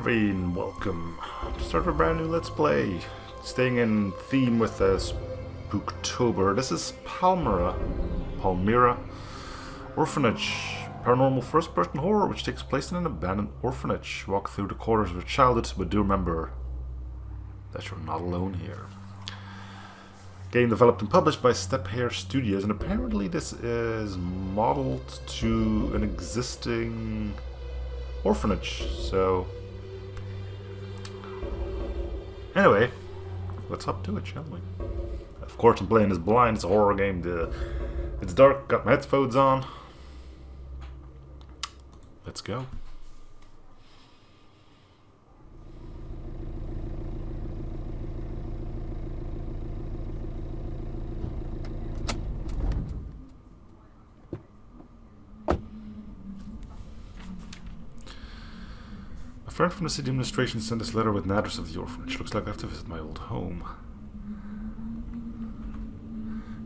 Everyone, welcome to start a brand new Let's Play. Staying in theme with Spooktober. This is Palmyra Orphanage. Paranormal first-person horror which takes place in an abandoned orphanage. Walk through the corridors of your childhood, but do remember that you're not alone here. Game developed and published by Step Hair Studios, and apparently this is modeled to an existing orphanage, so anyway, let's hop to it, shall we? Of course I'm playing this blind, it's a horror game, it's dark, got my headphones on. Let's go. A friend from the city administration sent this letter with an address of the orphanage. Looks like I have to visit my old home.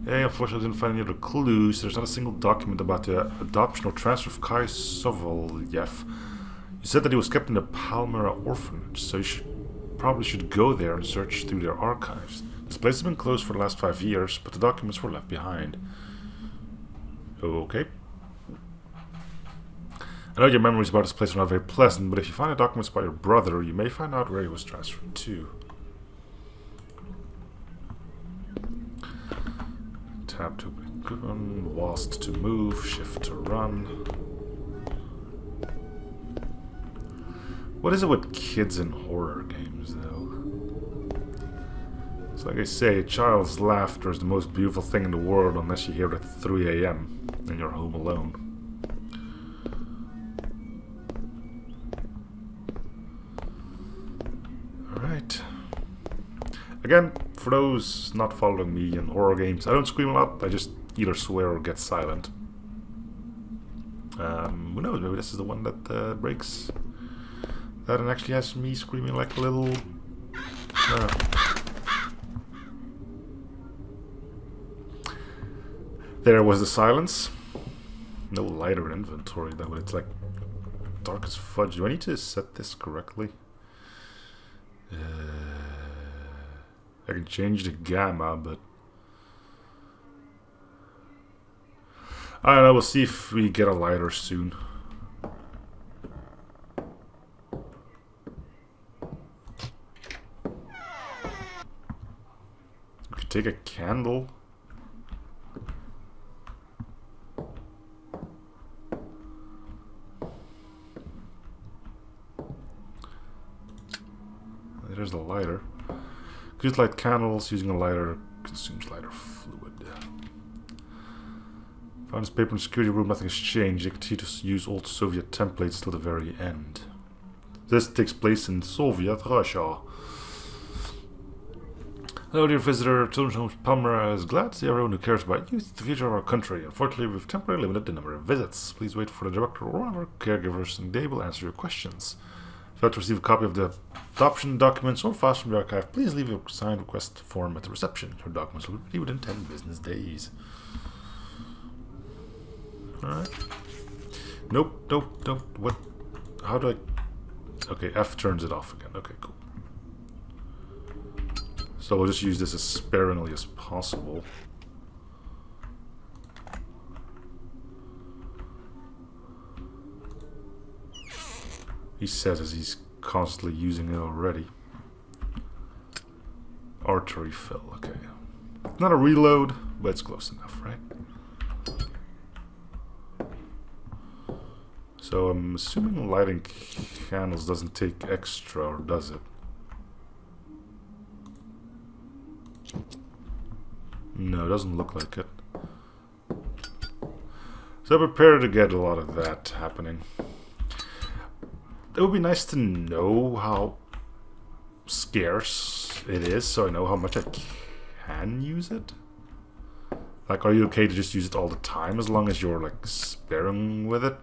Yeah, unfortunately I didn't find any other clues. There's not a single document about the adoption or transfer of Kai Sovolyev. You said that he was kept in the Palmyra Orphanage, so you probably should go there and search through their archives. This place has been closed for the last 5 years, but the documents were left behind. Okay. I know your memories about this place are not very pleasant, but if you find the documents by your brother, you may find out where he was transferred to. Tab to open, WASD to move, shift to run. What is it with kids in horror games, though? It's like I say, a child's laughter is the most beautiful thing in the world unless you hear it at 3 AM and you're home alone. Alright. Again, for those not following me in horror games, I don't scream a lot, I just either swear or get silent. Who knows, maybe this is the one that breaks that and actually has me screaming like a little... There was the silence. No lighter in inventory though, it's like dark as fudge. Do I need to set this correctly? I can change the gamma, but I don't know, we'll see if we get a lighter soon. We could take a candle. There's the lighter. Could light candles. Using a lighter consumes lighter fluid. Found this paper in the security room. Nothing has changed. They continue to use old Soviet templates till the very end. This takes place in Soviet Russia. Hello, dear visitor. Children's Home Palmyra is glad to see everyone who cares about youth, the future of our country. Unfortunately, we've temporarily limited the number of visits. Please wait for the director or one of our caregivers, and they will answer your questions. If you'd like to receive a copy of the adoption documents or files from the archive, please leave a signed request form at the reception. Your documents will be ready within 10 business days. Alright. Nope. What? How do I... Okay, F turns it off again. Okay, cool. So we'll just use this as sparingly as possible. He says as he's constantly using it already. Artery fill, okay. Not a reload, but it's close enough, right? So I'm assuming lighting candles doesn't take extra, or does it? No, it doesn't look like it. So prepare to get a lot of that happening. It would be nice to know how scarce it is, so I know how much I can use it. Like, are you okay to just use it all the time as long as you're, like, sparing with it?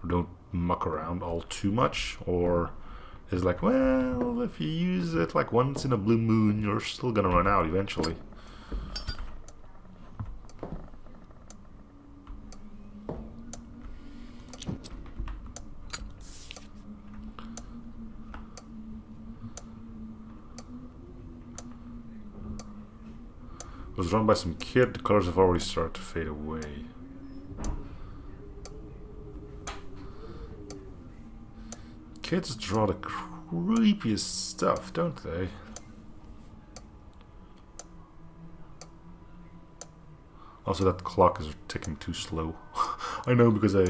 Or don't muck around all too much? Or is it like, well, if you use it, like, once in a blue moon, you're still gonna run out eventually. It was run by some kid. The colors have already started to fade away. Kids draw the creepiest stuff, don't they? Also, that clock is ticking too slow. I know, because I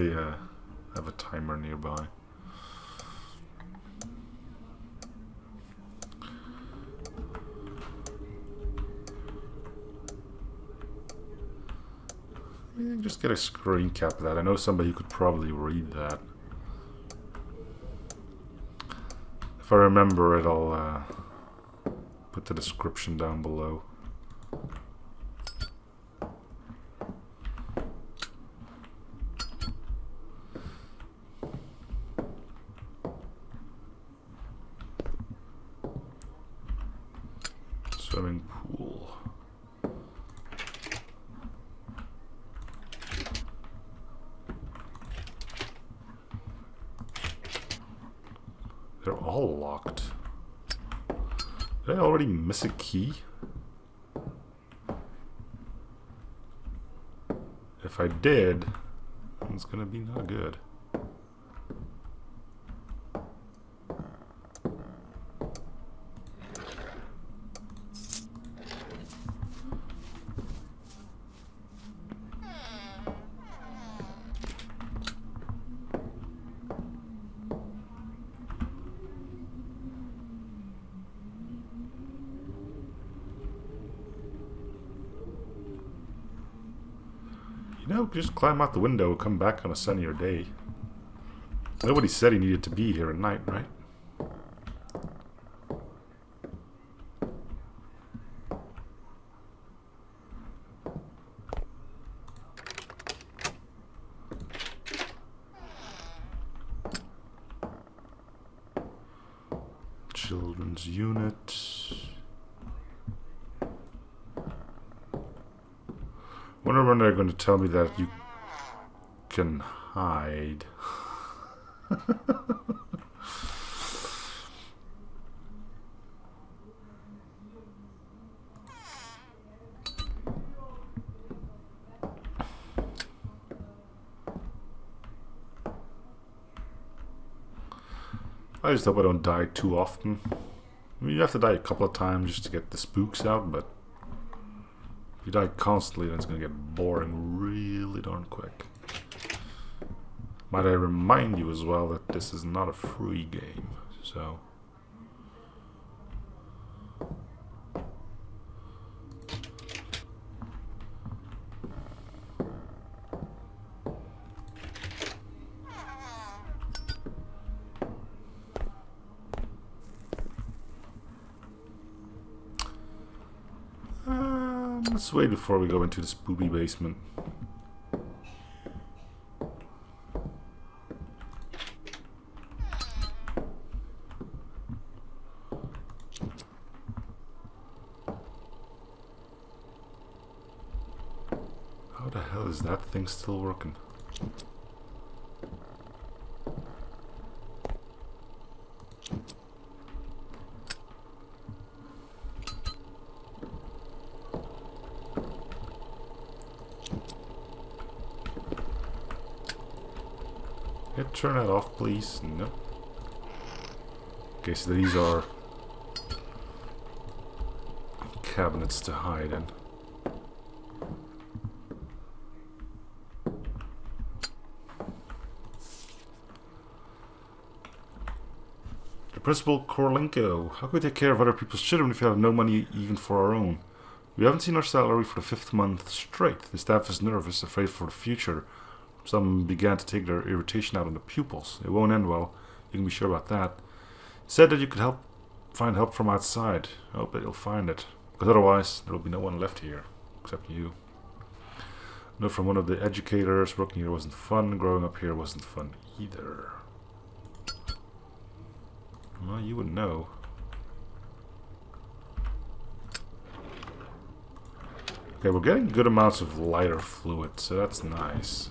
have a timer nearby. Just get a screen cap of that. I know somebody who could probably read that. If I remember it, I'll put the description down below. Swimming pool. They're all locked. Did I already miss a key? If I did, it's gonna be not good. You know, just climb out the window and come back on a sunnier day. Nobody said he needed to be here at night, right? Children's unit. Wonder when they're going to tell me that you can hide. I just hope I don't die too often. I mean, you have to die a couple of times just to get the spooks out, but if you die constantly, then it's going to get boring really darn quick. Might I remind you as well that this is not a free game, so... let's wait before we go into the spooky basement. How the hell is that thing still working? Turn that off, please. No. Okay, so these are cabinets to hide in. The Principal Korlenko. How can we take care of other people's children if we have no money even for our own? We haven't seen our salary for the 5th month straight. The staff is nervous, afraid for the future. Some began to take their irritation out on the pupils. It won't end well, you can be sure about that. Said that you could find help from outside. I hope that you'll find it, because otherwise there will be no one left here, except you. Note from one of the educators, working here wasn't fun, growing up here wasn't fun either. Well, you would know. Okay, we're getting good amounts of lighter fluid, so that's nice.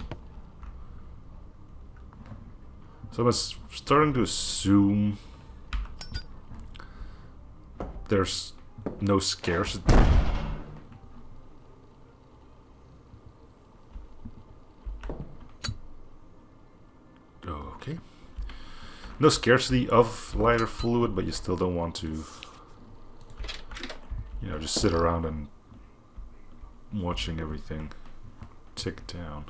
So I'm starting to assume there's no scarcity. No scarcity of lighter fluid, but you still don't want to, you know, just sit around and watching everything tick down.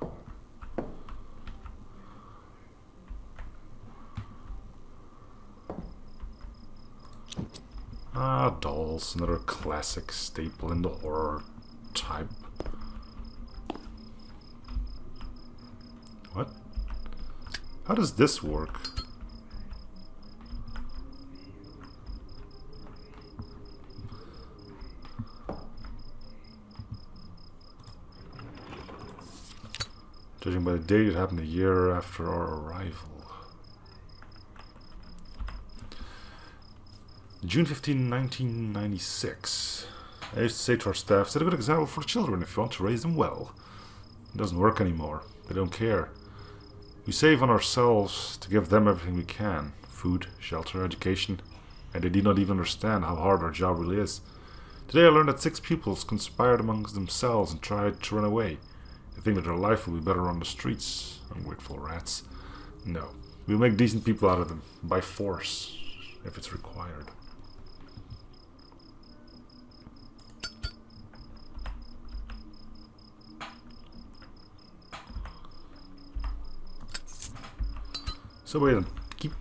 Ah, dolls, another classic staple in the horror type. What? How does this work? Judging by the date, it happened a year after our arrival. June 15, 1996. I used to say to our staff, set a good example for children if you want to raise them well. It doesn't work anymore. They don't care. We save on ourselves to give them everything we can. Food, shelter, education. And they do not even understand how hard our job really is. Today I learned that 6 pupils conspired amongst themselves and tried to run away. They think that their life will be better on the streets. Ungrateful rats. No. We'll make decent people out of them. By force. If it's required. So wait, keep...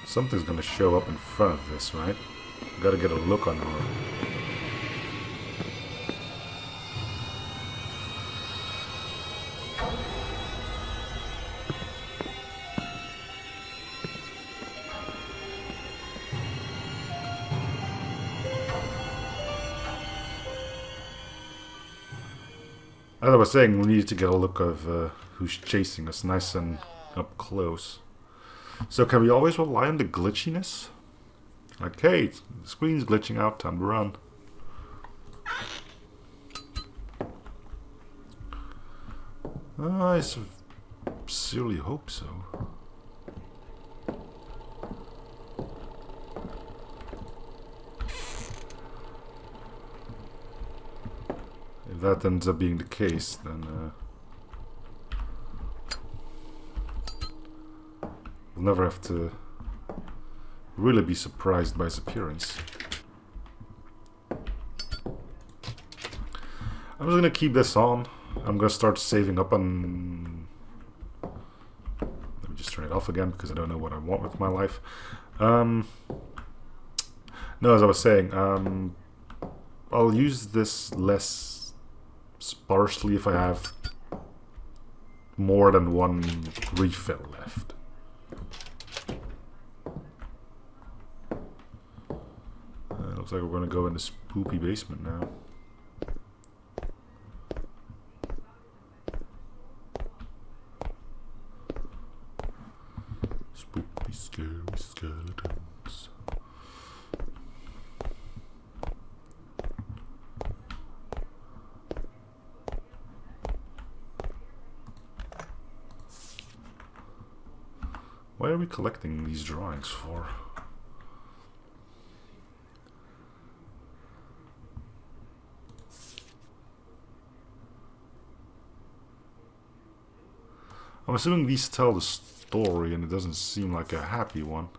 Something's gonna show up in front of this, right? Gotta get a look on her. As I was saying, we needed to get a look of who's chasing us nice and up close. So can we always rely on the glitchiness? Like, hey, the screen's glitching out, time to run. I sincerely hope so. If that ends up being the case, then we'll never have to really be surprised by his appearance. I'm just gonna keep this on. I'm gonna start saving up on... Let me just turn it off again because I don't know what I want with my life. No, as I was saying, I'll use this less sparsely if I have more than one refill left. Looks like we're gonna go in the spooky basement now. Spooky, scary skeletons. Why are we collecting these drawings for? I'm assuming these tell the story, and it doesn't seem like a happy one.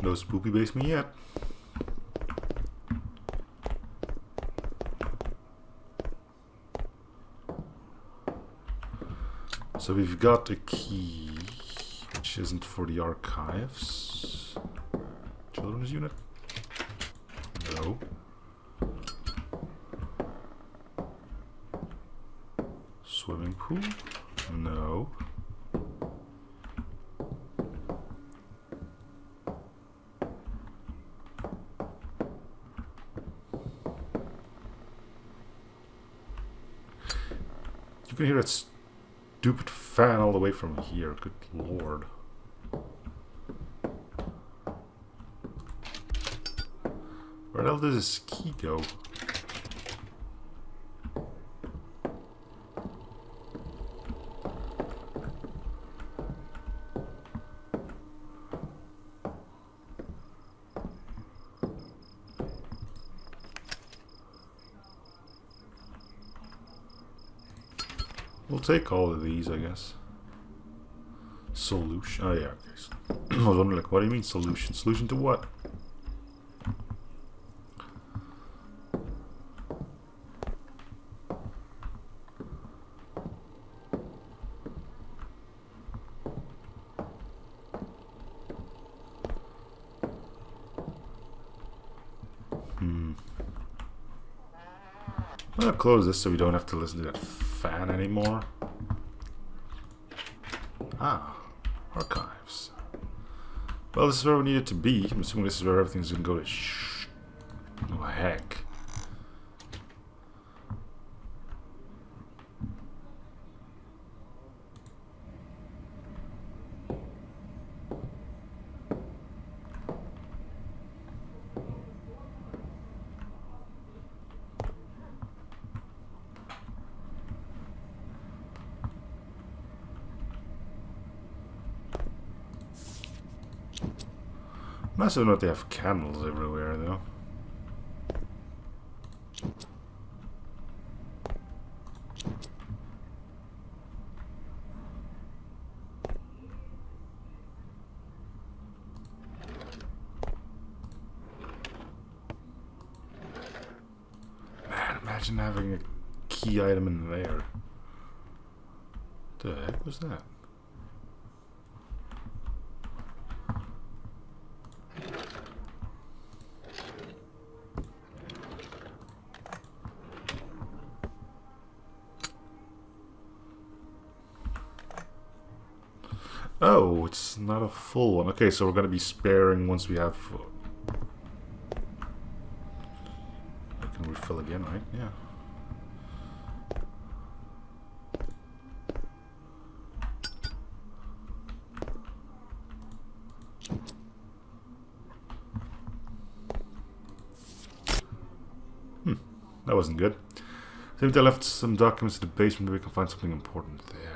No spooky basement yet. So we've got a key, which isn't for the archives. Children's unit? No. Swimming pool? No. You can hear that stupid fan all the way from here. Good lord. Where the hell does this key go? We'll take all of these, I guess. Solution. Oh, yeah, okay. I was wondering, like, what do you mean solution? Solution to what? I'm gonna close this so we don't have to listen to that fan anymore. Ah, archives. Well, this is where we need it to be. I'm assuming this is where everything's gonna go to oh, heck. Nice to know they have candles everywhere, though. Man, imagine having a key item in there. The heck was that? Oh, it's not a full one. Okay, so we're going to be sparing once we have... I can refill again, right? Yeah. That wasn't good. I think they left some documents in the basement. Maybe we can find something important there.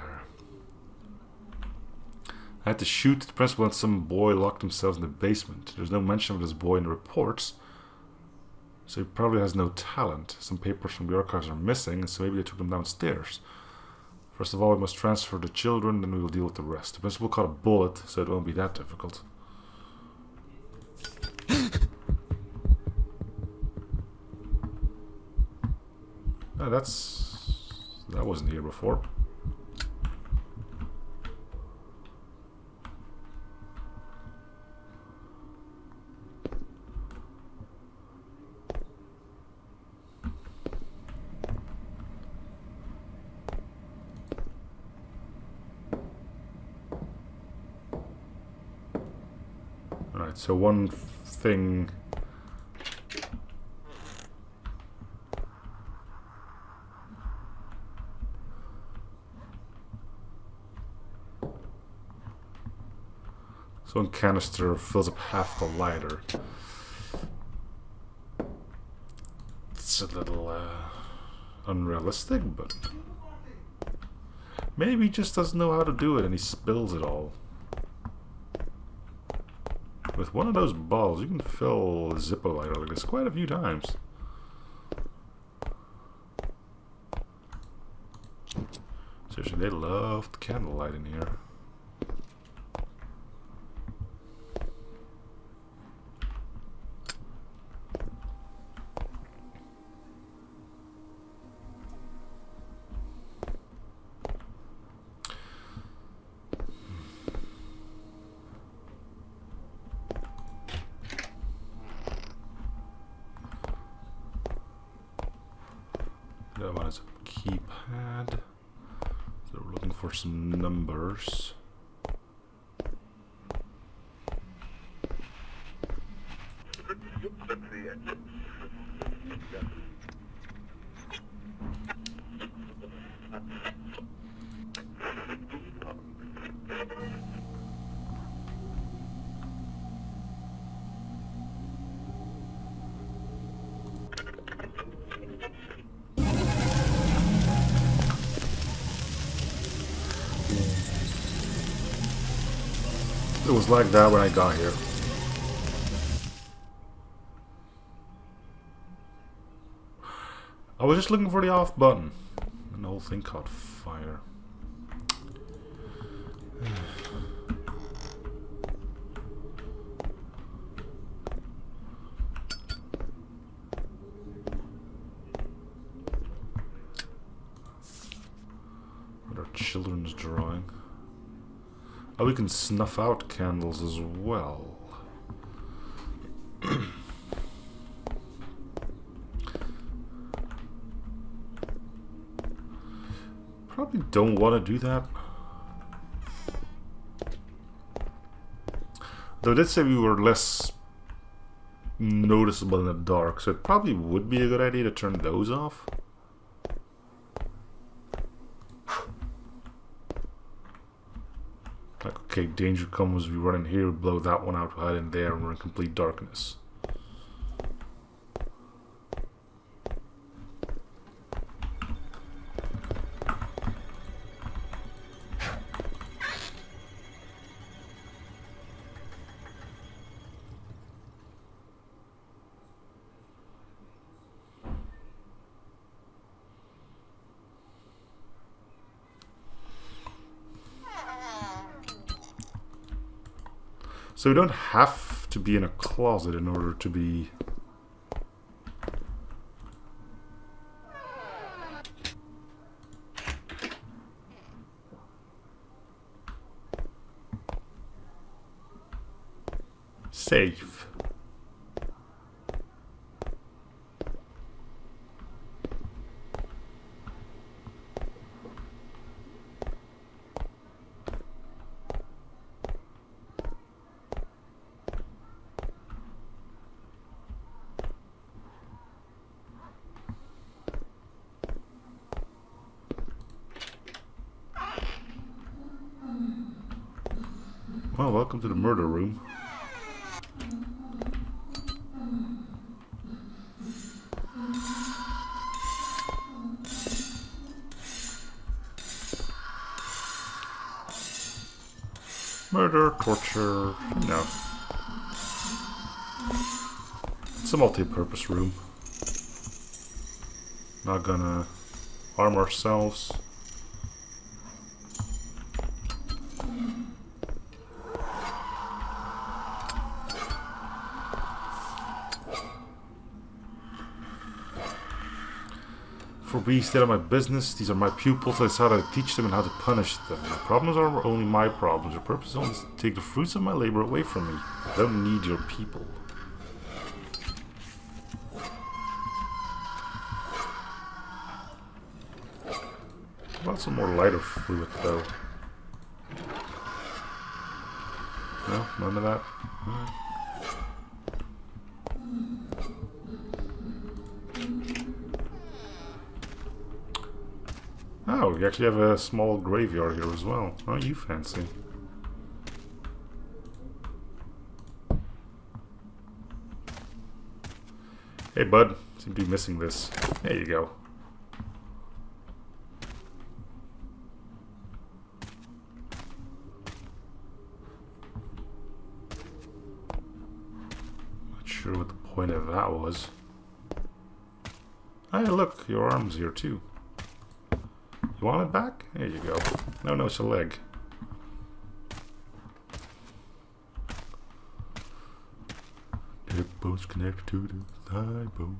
I had to shoot the principal and some boy locked themselves in the basement. There's no mention of this boy in the reports, so he probably has no talent. Some papers from the archives are missing, so maybe they took them downstairs. First of all, we must transfer the children, then we will deal with the rest. The principal caught a bullet, so it won't be that difficult. Oh, that wasn't here before. Alright, so one thing... So one canister fills up half the lighter. It's a little unrealistic, but maybe he just doesn't know how to do it and he spills it all. With one of those balls, you can fill a Zippo lighter like this quite a few times. Seriously, they love the candlelight in here. That one is a keypad. So we're looking for some numbers. was like that when I got here. I was just looking for the off button, and the whole thing caught fire. Another children's drawing. Oh, we can snuff out candles as well. Probably don't want to do that. Though it did say we were less noticeable in the dark, so it probably would be a good idea to turn those off. Like, okay, danger comes, we run in here, we blow that one out, hide in there, and we're in complete darkness. So we don't have to be in a closet in order to be... safe. Well, welcome to the murder room. Murder, torture, no. It's a multi-purpose room. Not gonna harm ourselves. For we stay on my business, these are my pupils, I decided to teach them and how to punish them. My problems are only my problems. Your purpose is only to take the fruits of my labor away from me. I don't need your people. How about some more lighter fluid though? No? None of that? Alright. Oh, we actually have a small graveyard here as well. Oh, you fancy. Hey, bud. Seem to be missing this. There you go. Not sure what the point of that was. Hey, look, your arm's here too. You want it back? There you go. No, it's a leg. Hip bones connect to the thigh bone.